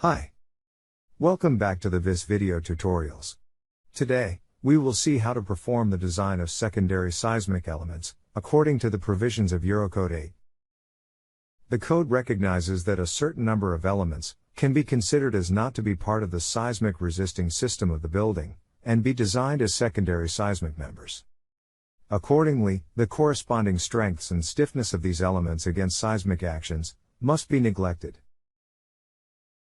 Hi. Welcome back to the VIS video tutorials. Today, we will see how to perform the design of secondary seismic elements, according to the provisions of Eurocode 8. The code recognizes that a certain number of elements can be considered as not to be part of the seismic-resisting system of the building, and be designed as secondary seismic members. Accordingly, the corresponding strengths and stiffness of these elements against seismic actions must be neglected.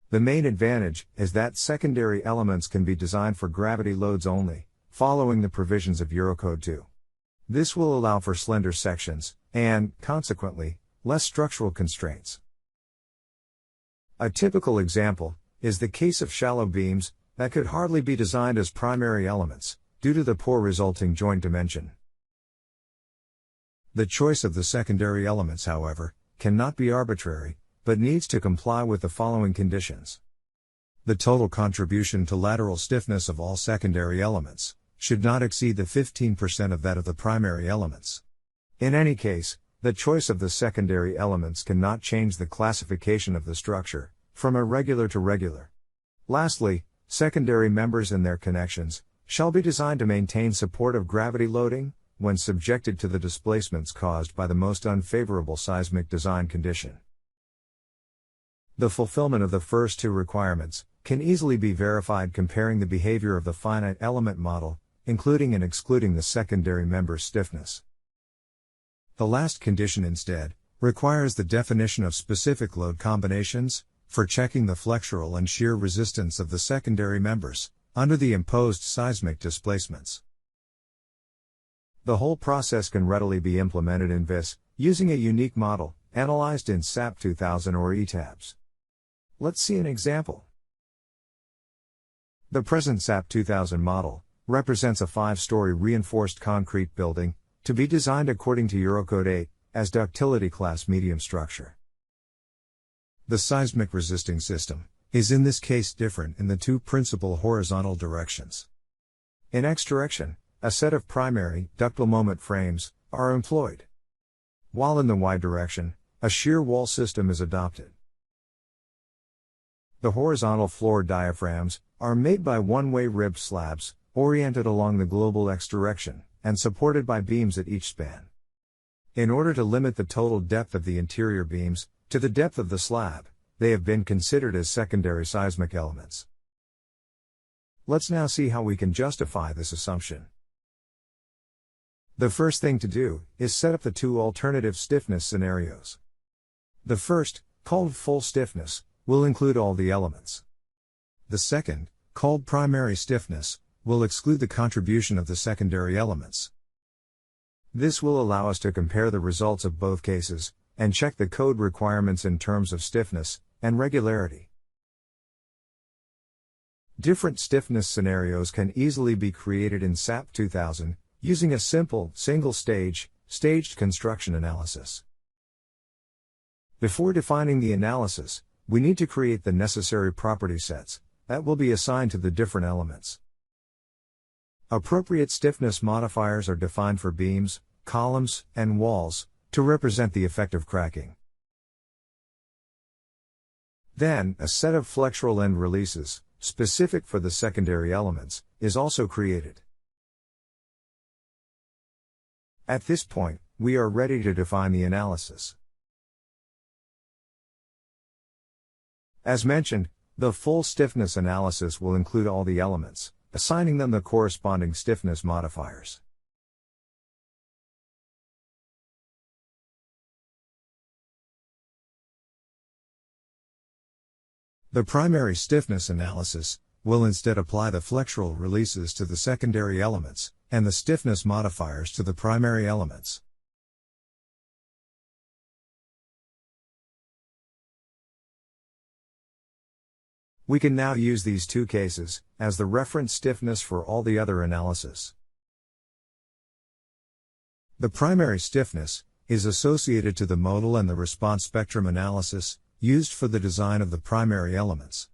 The main advantage is that secondary elements can be designed for gravity loads only, following the provisions of Eurocode 2. This will allow for slender sections, and, consequently, less structural constraints. A typical example is the case of shallow beams that could hardly be designed as primary elements, due to the poor resulting joint dimension. The choice of the secondary elements, however, cannot be arbitrary, but needs to comply with the following conditions. The total contribution to lateral stiffness of all secondary elements should not exceed the 15% of that of the primary elements. In any case, the choice of the secondary elements cannot change the classification of the structure, from irregular to regular. Lastly, secondary members and their connections shall be designed to maintain supportive gravity loading, when subjected to the displacements caused by the most unfavorable seismic design condition. The fulfillment of the first two requirements can easily be verified comparing the behavior of the finite element model, including and excluding the secondary member's stiffness. The last condition instead requires the definition of specific load combinations for checking the flexural and shear resistance of the secondary members under the imposed seismic displacements. The whole process can readily be implemented in VIS using a unique model analyzed in SAP2000 or ETABS. Let's see an example. The present SAP2000 model represents a 5-story reinforced concrete building to be designed according to Eurocode 8 as ductility class medium structure. The seismic resisting system is in this case different in the two principal horizontal directions. In X direction, a set of primary ductile moment frames are employed, while in the Y direction, a shear wall system is adopted. The horizontal floor diaphragms are made by one-way ribbed slabs, oriented along the global X direction, and supported by beams at each span. In order to limit the total depth of the interior beams to the depth of the slab, they have been considered as secondary seismic elements. Let's now see how we can justify this assumption. The first thing to do is set up the two alternative stiffness scenarios. The first, called full stiffness, will include all the elements. The second, called primary stiffness, will exclude the contribution of the secondary elements. This will allow us to compare the results of both cases, and check the code requirements in terms of stiffness and regularity. Different stiffness scenarios can easily be created in SAP2000, using a simple, single-stage, staged construction analysis. Before defining the analysis, we need to create the necessary property sets that will be assigned to the different elements. Appropriate stiffness modifiers are defined for beams, columns, and walls to represent the effect of cracking. Then, a set of flexural end releases, specific for the secondary elements, is also created. At this point, we are ready to define the analysis. As mentioned, the full stiffness analysis will include all the elements, assigning them the corresponding stiffness modifiers. The primary stiffness analysis will instead apply the flexural releases to the secondary elements, and the stiffness modifiers to the primary elements. We can now use these two cases as the reference stiffness for all the other analysis. The primary stiffness is associated to the modal and the response spectrum analysis used for the design of the primary elements.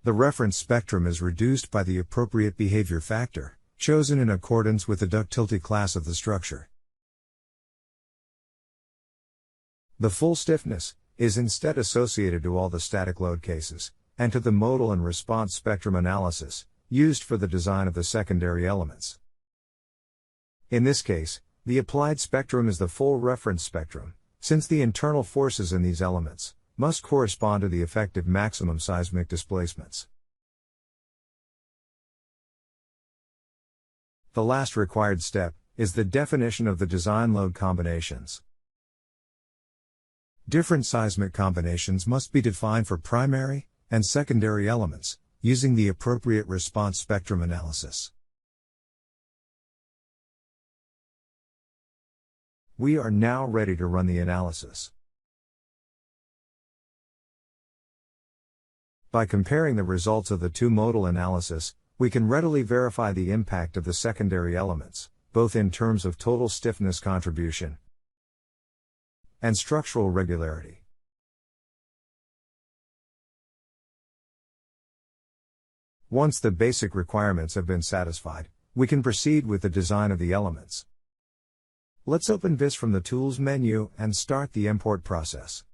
The reference spectrum is reduced by the appropriate behavior factor, chosen in accordance with the ductility class of the structure. The full stiffness is instead associated to all the static load cases, and to the modal and response spectrum analysis, used for the design of the secondary elements. In this case, the applied spectrum is the full reference spectrum, since the internal forces in these elements must correspond to the effective maximum seismic displacements. The last required step is the definition of the design load combinations. Different seismic combinations must be defined for primary and secondary elements, using the appropriate response spectrum analysis. We are now ready to run the analysis. By comparing the results of the two modal analysis, we can readily verify the impact of the secondary elements, both in terms of total stiffness contribution and structural regularity. Once the basic requirements have been satisfied, we can proceed with the design of the elements. Let's open VIS from the Tools menu and start the import process.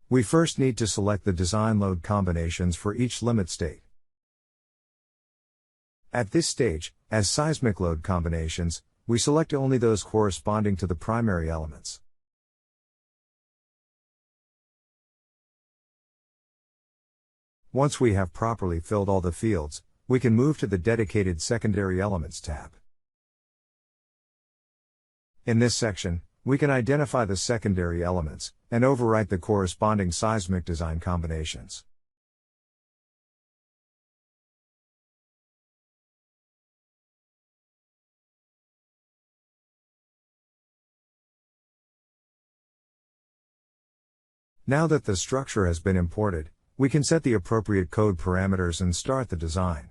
We first need to select the design load combinations for each limit state. At this stage, as seismic load combinations, we select only those corresponding to the primary elements. Once we have properly filled all the fields, we can move to the dedicated Secondary Elements tab. In this section, we can identify the secondary elements and overwrite the corresponding seismic design combinations. Now that the structure has been imported, we can set the appropriate code parameters and start the design.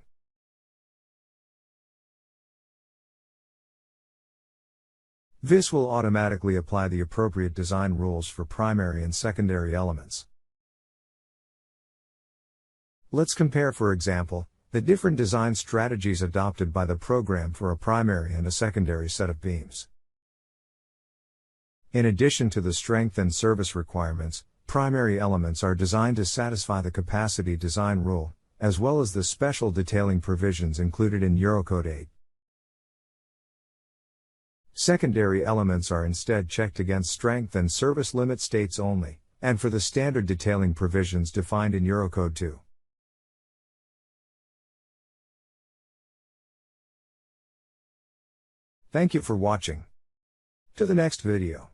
VIS will automatically apply the appropriate design rules for primary and secondary elements. Let's compare, for example, the different design strategies adopted by the program for a primary and a secondary set of beams. In addition to the strength and service requirements, primary elements are designed to satisfy the capacity design rule, as well as the special detailing provisions included in Eurocode 8. Secondary elements are instead checked against strength and service limit states only, and for the standard detailing provisions defined in Eurocode 2. Thank you for watching. To the next video.